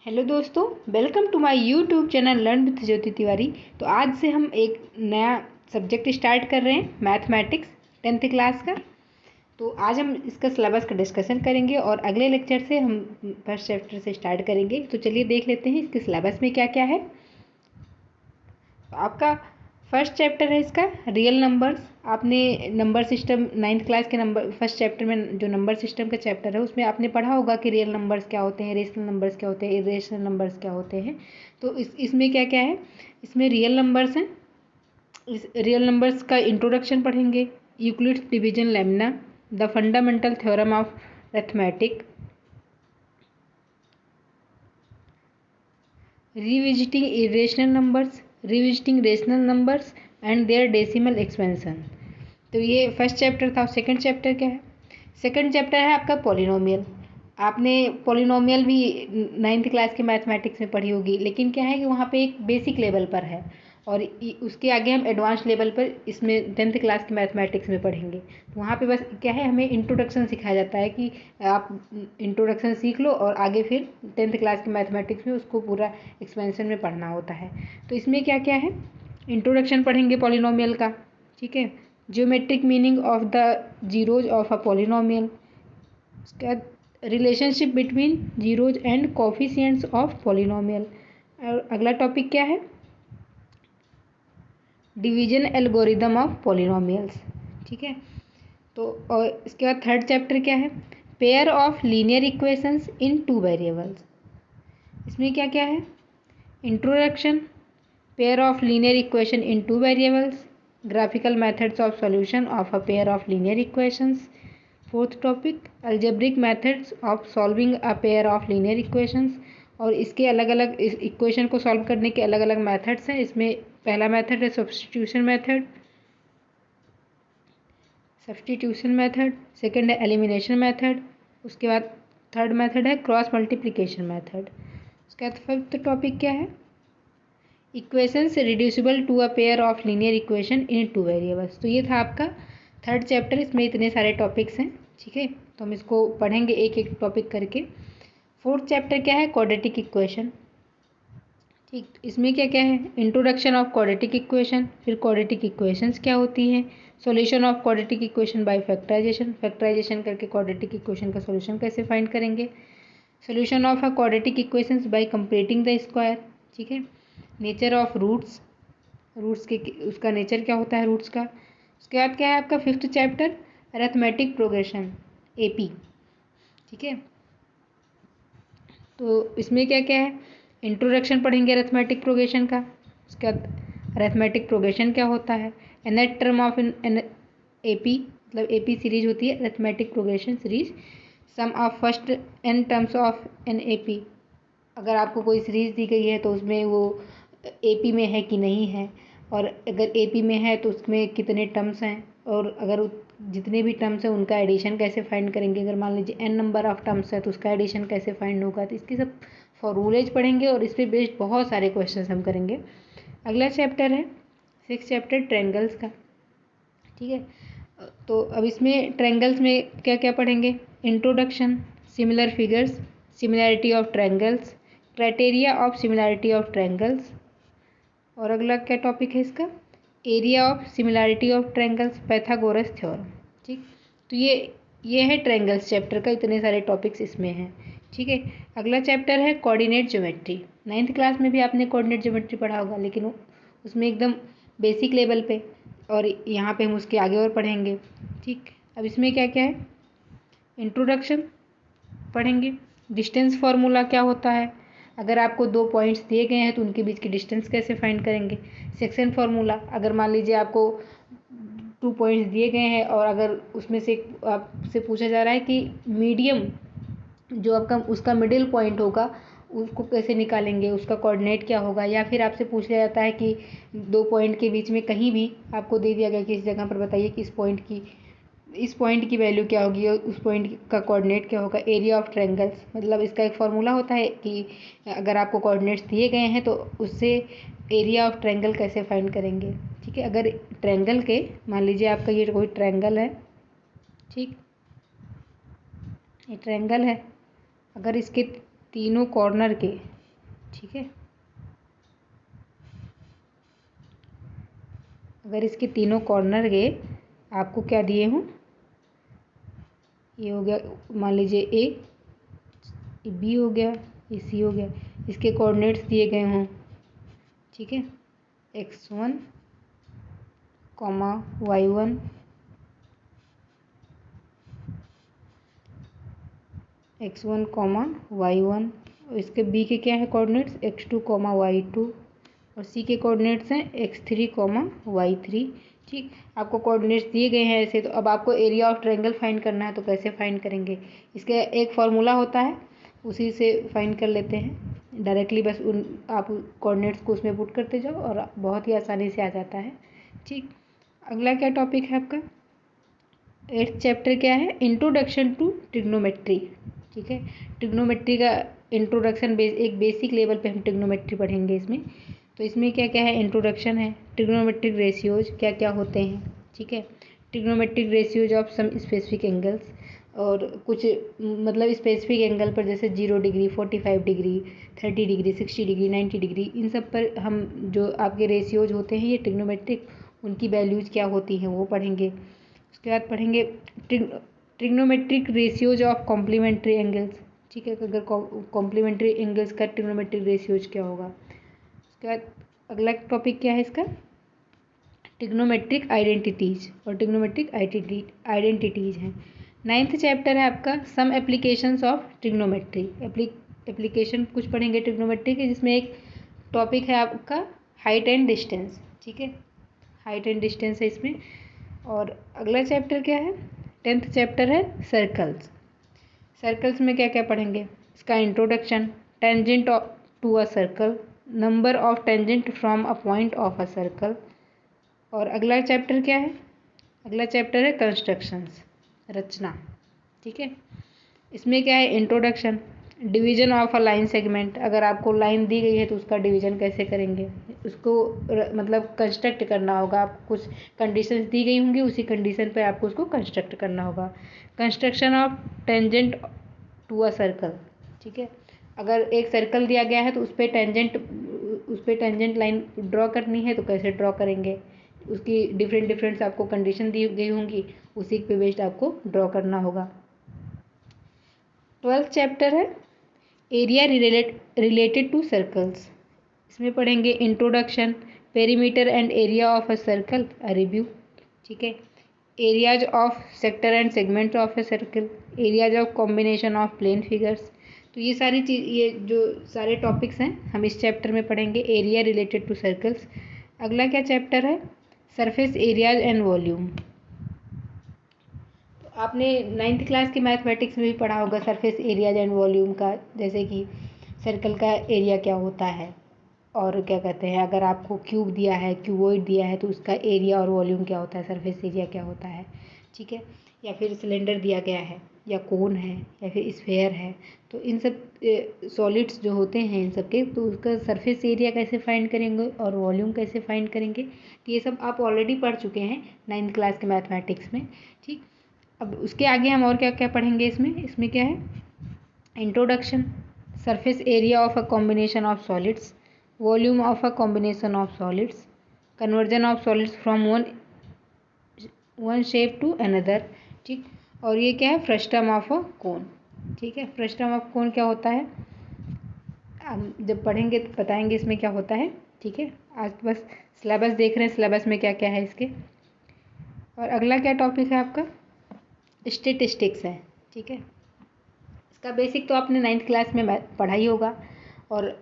Hello दोस्तों, welcome to my YouTube channel learn with Jyoti Tiwari. तो आज से हम एक नया सब्जेक्ट स्टार्ट कर रहे हैं, मैथमेटिक्स 10th क्लास का। तो आज हम इसका सिलेबस का डिस्कशन करेंगे और अगले लेक्चर से हम फर्स्ट चैप्टर से स्टार्ट करेंगे। तो चलिए देख लेते हैं इसके सिलेबस में क्या क्या है। तो आपका फर्स्ट चैप्टर है इसका रियल नंबर्स। आपने नंबर सिस्टम 9th क्लास के नंबर फर्स्ट चैप्टर में जो नंबर सिस्टम का चैप्टर है उसमें आपने पढ़ा होगा कि रियल नंबर्स क्या होते हैं, रेशनल नंबर्स क्या होते हैं, इरेशनल नंबर्स क्या होते हैं। तो इसमें क्या क्या है, इसमें रियल नंबर्स हैं। इस रियल नंबर्स का इंट्रोडक्शन पढ़ेंगे, Euclid's division Lemna, the fundamental theorem of arithmetic, revisiting irrational numbers, revisiting rational numbers and their decimal expansion। तो ये फर्स्ट चैप्टर था। सेकंड चैप्टर क्या है? सेकंड चैप्टर है आपका पॉलिनोमियल। आपने पॉलिनोमियल भी 9th क्लास के मैथमेटिक्स में पढ़ी होगी, लेकिन क्या है कि वहाँ पे एक बेसिक लेवल पर है और उसके आगे हम एडवांस लेवल पर इसमें 10th क्लास के मैथमेटिक्स में पढ़ेंगे। तो वहाँ पे बस क्या है, हमें इंट्रोडक्शन सिखाया जाता है कि आप इंट्रोडक्शन सीख लो और आगे फिर 10th क्लास के मैथमेटिक्स में उसको पूरा एक्सपेंशन में पढ़ना होता है। तो इसमें क्या क्या है, इंट्रोडक्शन पढ़ेंगे पॉलिनोमियल का, ठीक है। Geometric meaning of the zeros of a polynomial, उसके बाद relationship between zeros and coefficients of polynomial. और अगला टॉपिक क्या है, डिवीजन एल्गोरिदम ऑफ पॉलिनोमियल्स, ठीक है। तो और इसके बाद थर्ड चैप्टर क्या है, pair of linear equations in 2 variables. इसमें क्या क्या है, introduction, pair of linear equation in 2 variables, graphical methods of solution of a pair of linear equations. Fourth topic, algebraic methods of solving a pair of linear equations. और इसके अलग अलग इस equation को सॉल्व करने के अलग अलग मेथड्स हैं। इसमें पहला मेथड है सब्स्टिट्यूशन मेथड, सेकंड है एलिमिनेशन मेथड, उसके बाद थर्ड मेथड है क्रॉस मल्टीप्लिकेशन मेथड। उसके बाद फिफ्थ टॉपिक क्या है, equations reducible to a pair of linear equation in 2 variables. तो ये था आपका थर्ड चैप्टर। इसमें इतने सारे टॉपिक्स हैं, ठीक है। तो हम इसको पढ़ेंगे एक एक टॉपिक करके। फोर्थ चैप्टर क्या है, क्वाड्रेटिक इक्वेशन, ठीक। इसमें क्या क्या है, इंट्रोडक्शन ऑफ क्वाड्रेटिक इक्वेशन, फिर क्वाड्रेटिक इक्वेशंस क्या होती हैं, solution of quadratic equation by factorization, factorization करके क्वाड्रेटिक इक्वेशन का सॉल्यूशन कैसे फाइंड करेंगे, solution of a quadratic equations by completing the square, ठीक है। नेचर ऑफ रूट्स, रूट्स के उसका नेचर क्या होता है रूट्स का। उसके बाद क्या है आपका fifth chapter, arithmetic progression, AP, ठीक है। तो इसमें क्या क्या है, इंट्रोडक्शन पढ़ेंगे अरिथमेटिक प्रोग्रेशन का। उसके बाद अरिथमेटिक प्रोग्रेशन क्या होता है, nth term of an AP, मतलब एपी सीरीज होती है arithmetic progression series, sum of first n terms of an AP. अगर आपको कोई सीरीज दी गई है तो उसमें वो एपी में है कि नहीं है, और अगर एपी में है तो उसमें कितने टर्म्स हैं, और अगर जितने भी टर्म्स हैं उनका एडिशन कैसे फाइंड करेंगे। अगर मान लीजिए n नंबर ऑफ टर्म्स है तो उसका एडिशन कैसे फाइंड होगा। तो इसके सब फॉर्मूलेज पढ़ेंगे और इस पर बेस्ड बहुत सारे क्वेश्चन हम करेंगे। अगला चैप्टर है सिक्स चैप्टर ट्रायंगल्स का, ठीक है। तो अब इसमें ट्रायंगल्स में क्या क्या पढ़ेंगे, introduction, similar figures, similarity of triangles, criteria of similarity of triangles. और अगला क्या टॉपिक है इसका, area of similarity of triangles, Pythagoras theorem, ठीक। तो ये है ट्रायंगल्स चैप्टर का, इतने सारे टॉपिक्स इसमें हैं, ठीक है। अगला चैप्टर है कोऑर्डिनेट ज्योमेट्री। 9th क्लास में भी आपने कोऑर्डिनेट ज्योमेट्री पढ़ा होगा, लेकिन उसमें एकदम बेसिक लेवल पे, और यहाँ पे हम उसके आगे और पढ़ेंगे, ठीक। अब इसमें क्या क्या है, इंट्रोडक्शन पढ़ेंगे, डिस्टेंस फार्मूला क्या होता है, अगर आपको 2 पॉइंट्स दिए गए हैं तो उनके बीच की डिस्टेंस कैसे फाइंड करेंगे, सेक्शन फार्मूला, अगर मान लीजिए आपको 2 पॉइंट्स दिए गए हैं और अगर उसमें से आपसे पूछा जा रहा है कि मीडियम जो आपका उसका मिडिल पॉइंट होगा उसको कैसे निकालेंगे, उसका कोऑर्डिनेट क्या होगा। या फिर आपसे पूछ लिया जाता है कि 2 पॉइंट के बीच में कहीं भी आपको दे दिया गया कि इस जगह पर बताइए कि इस पॉइंट की वैल्यू क्या होगी और उस पॉइंट का कोऑर्डिनेट क्या होगा। एरिया ऑफ ट्रायंगल्स, मतलब इसका एक फार्मूला होता है कि अगर आपको कोऑर्डिनेट्स दिए गए हैं तो उससे एरिया ऑफ ट्रायंगल कैसे फाइंड करेंगे, ठीक है। अगर ट्रायंगल के, मान लीजिए आपका ये कोई ट्रायंगल है, ठीक, ये ट्रायंगल है, अगर इसके तीनों कॉर्नर के ठीक है। अगर इसके तीनों कॉर्नर गए, आपको क्या दिए हूँ, ये हो गया मान लीजिए ए, ये बी हो गया, ये सी हो गया, इसके कोऑर्डिनेट्स दिए गए हों, ठीक है, x1, y1, x1, y1, और इसके बी के क्या है कोऑर्डिनेट्स, x2, y2, और सी के कोऑर्डिनेट्स हैं x3, y3। ठीक, आपको कोऑर्डिनेट्स दिए गए हैं ऐसे। तो अब आपको एरिया ऑफ ट्रायंगल फाइंड करना है, तो कैसे फाइंड करेंगे, इसका एक फार्मूला होता है, उसी से फाइंड कर लेते हैं डायरेक्टली। बस आप कोऑर्डिनेट्स को उसमें पुट करते जाओ और बहुत ही आसानी से आ जाता है। ठीक, अगला क्या टॉपिक है आपका, 8th चैप्टर क्या है, इंट्रोडक्शन टू ट्रिग्नोमेट्री। ठीक है, ट्रिग्नोमेट्री का इंट्रोडक्शन एक बेसिक लेवल पे हम ट्रिग्नोमेट्री पढ़ेंगे इसमें। तो इसमें क्या क्या है, इंट्रोडक्शन है, ट्रिग्नोमेट्रिक रेशियोज क्या क्या होते हैं, ठीक है, trigonometric ratios of some specific angles, और कुछ मतलब स्पेसिफिक एंगल पर जैसे 0 degree, 45 degree, 30 degree, 60 degree, 90 degree, इन सब पर हम जो आपके रेशियोज होते हैं ये ट्रिग्नोमेट्रिक, उनकी वैल्यूज क्या होती हैं वो पढ़ेंगे। उसके बाद पढ़ेंगे trigonometric ratios of complementary angles. ठीक है, अगर कॉम्प्लीमेंट्री एंगल्स का ट्रिग्नोमेट्रिक रेशियोज क्या होगा। उसके बाद अगला टॉपिक क्या है इसका, ट्रिग्नोमेट्रिक आइडेंटिटीज, और ट्रिग्नोमेट्रिक आइडेंटिटीज हैं। 9th चैप्टर है आपका some applications of trigonometry. Application कुछ पढ़ेंगे ट्रिग्नोमेट्री के, जिसमें एक टॉपिक है आपका हाइट एंड डिस्टेंस। ठीक है, हाइट एंड डिस्टेंस है इसमें। और अगला चैप्टर क्या है, 10th चैप्टर है सर्कल्स। सर्कल्स में क्या क्या पढ़ेंगे, इसका introduction, tangent to a circle, number of tangent from a point of a circle. और अगला चैप्टर क्या है, अगला चैप्टर है कंस्ट्रक्शंस, रचना। ठीक है, इसमें क्या है, introduction, division of a line segment, अगर आपको लाइन दी गई है तो उसका डिवीजन कैसे करेंगे, उसको मतलब कंस्ट्रक्ट करना होगा। आपको कुछ कंडीशंस दी गई होंगी, उसी कंडीशन पर आपको उसको कंस्ट्रक्ट करना होगा। Construction of tangent to a circle. ठीक है, अगर एक सर्कल दिया गया है तो उस पर टेंजेंट लाइन ड्रॉ करनी है तो कैसे ड्रॉ करेंगे, उसकी डिफरेंट आपको कंडीशन दी गई होंगी, उसी पे बेस्ड आपको ड्रॉ करना होगा। 12th चैप्टर है एरिया रिलेटेड टू सर्कल्स। इसमें पढ़ेंगे introduction, perimeter and area of a circle, a review. ठीक है, areas of sector and segment of a circle, areas of combination of plane figures. तो ये सारी चीज़, ये जो सारे टॉपिक्स हैं हम इस चैप्टर में पढ़ेंगे, एरिया रिलेटेड टू सर्कल्स। अगला क्या चैप्टर है, सरफेस एरियाज एंड वॉल्यूम। तो आपने 9th क्लास के मैथमेटिक्स में भी पढ़ा होगा सरफेस एरियाज एंड वॉल्यूम का, जैसे कि सर्कल का एरिया क्या होता है, और क्या कहते हैं, अगर आपको क्यूब दिया है, क्यूबॉइड दिया है, तो उसका एरिया और वॉल्यूम क्या होता है, सरफेस एरिया क्या होता है। ठीक है, या फिर सिलेंडर दिया गया है, या कोन है, या फिर स्फेयर है, तो इन सब सॉलिड्स जो होते हैं इन सब के, तो उसका सरफेस एरिया कैसे फाइंड करेंगे और वॉल्यूम कैसे फाइंड करेंगे, तो ये सब आप ऑलरेडी पढ़ चुके हैं 9th क्लास के मैथमेटिक्स में। ठीक, अब उसके आगे हम और क्या क्या पढ़ेंगे इसमें क्या है, introduction, surface area of a combination of solids, volume of a combination of solids, conversion of solids from one shape to another. ठीक, और ये क्या है, फ्रस्टम ऑफ अ कोन। ठीक है, फ्रस्टम ऑफ कोन क्या होता है, हम जब पढ़ेंगे तो बताएंगे इसमें क्या होता है। ठीक है, आज बस सिलेबस देख रहे हैं, सिलेबस में क्या क्या है इसके। और अगला क्या टॉपिक है आपका, स्टैटिस्टिक्स है। ठीक है, इसका बेसिक तो आपने 9th क्लास में पढ़ा ही होगा, और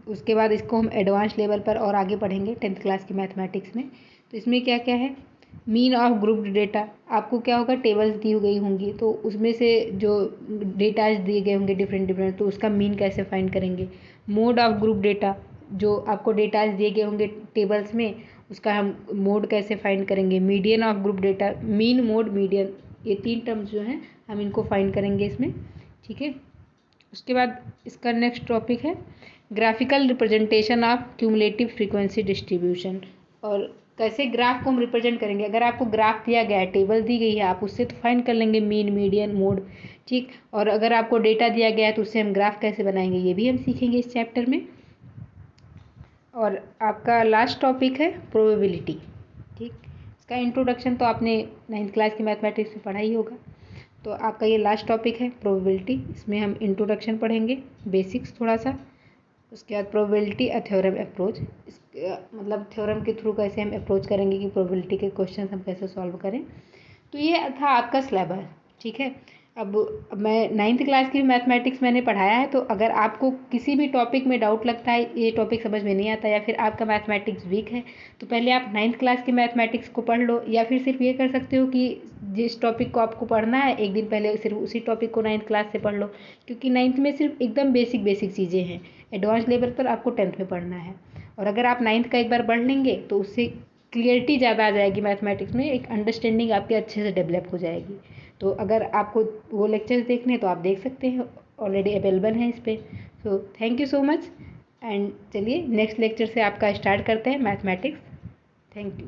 उसके बाद इसको हम एडवांस लेवल पर और आगे पढ़ेंगे 10th क्लास की मैथमेटिक्स में। तो इसमें क्या क्या है, मीन ऑफ ग्रुप्ड डेटा, आपको क्या होगा, टेबल्स दी गई होंगी, तो उसमें से जो डेटाज दिए गए होंगे डिफरेंट, तो उसका मीन कैसे फाइंड करेंगे। मोड ऑफ ग्रुप डेटा, जो आपको डेटाज दिए गए होंगे टेबल्स में, उसका हम मोड कैसे फाइंड करेंगे। Median of group data, mean, mode, median, ये 3 टर्म्स जो हैं हम इनको फाइंड करेंगे इसमें। ठीक है, उसके बाद इसका नेक्स्ट टॉपिक है graphical representation of cumulative frequency distribution, और कैसे ग्राफ को हम रिप्रेजेंट करेंगे। अगर आपको ग्राफ दिया गया है, टेबल दी गई है, आप उससे तो फाइंड कर लेंगे मीन, मीडियन, मोड, ठीक। और अगर आपको डेटा दिया गया है तो उससे हम ग्राफ कैसे बनाएंगे ये भी हम सीखेंगे इस चैप्टर में। और आपका लास्ट टॉपिक है प्रोबेबिलिटी, ठीक। इसका इंट्रोडक्शन तो आपने 9th क्लास की मैथमेटिक्स में पढ़ा ही होगा। तो आपका ये लास्ट टॉपिक है प्रोबेबिलिटी। इसमें हम इंट्रोडक्शन पढ़ेंगे, बेसिक्स थोड़ा सा, उसके बाद प्रोबेबिलिटी अ थ्योरम अप्रोच, मतलब थ्योरम के थ्रू कैसे हम अप्रोच करेंगे कि प्रोबेबिलिटी के क्वेश्चन हम कैसे सॉल्व करें। तो ये था आपका सिलेबस, ठीक है। अब मैं 9th क्लास की मैथमेटिक्स मैंने पढ़ाया है, तो अगर आपको किसी भी टॉपिक में डाउट लगता है, ये टॉपिक समझ में नहीं आता या फिर आपका मैथमेटिक्स वीक है, तो पहले आप 9th क्लास की मैथमेटिक्स को पढ़ लो, या फिर सिर्फ ये कर सकते हो कि जिस टॉपिक को आपको पढ़ना है एक दिन पहले सिर्फ उसी टॉपिक को 9th क्लास से पढ़ लो, क्योंकि 9th में सिर्फ एकदम बेसिक बेसिक चीज़ें हैं, एडवांस लेवल पर आपको 10th में पढ़ना है। और अगर आप 9th का एक बार पढ़ लेंगे तो उससे क्लियरिटी ज़्यादा आ जाएगी मैथमेटिक्स में, एक अंडरस्टैंडिंग आपके अच्छे से डेवलप हो जाएगी। तो अगर आपको वो लेक्चर्स देखने तो आप देख सकते हैं, ऑलरेडी अवेलेबल हैं इस पर। So thank you so much, and चलिए नेक्स्ट लेक्चर से आपका स्टार्ट करते हैं मैथमेटिक्स। Thank you.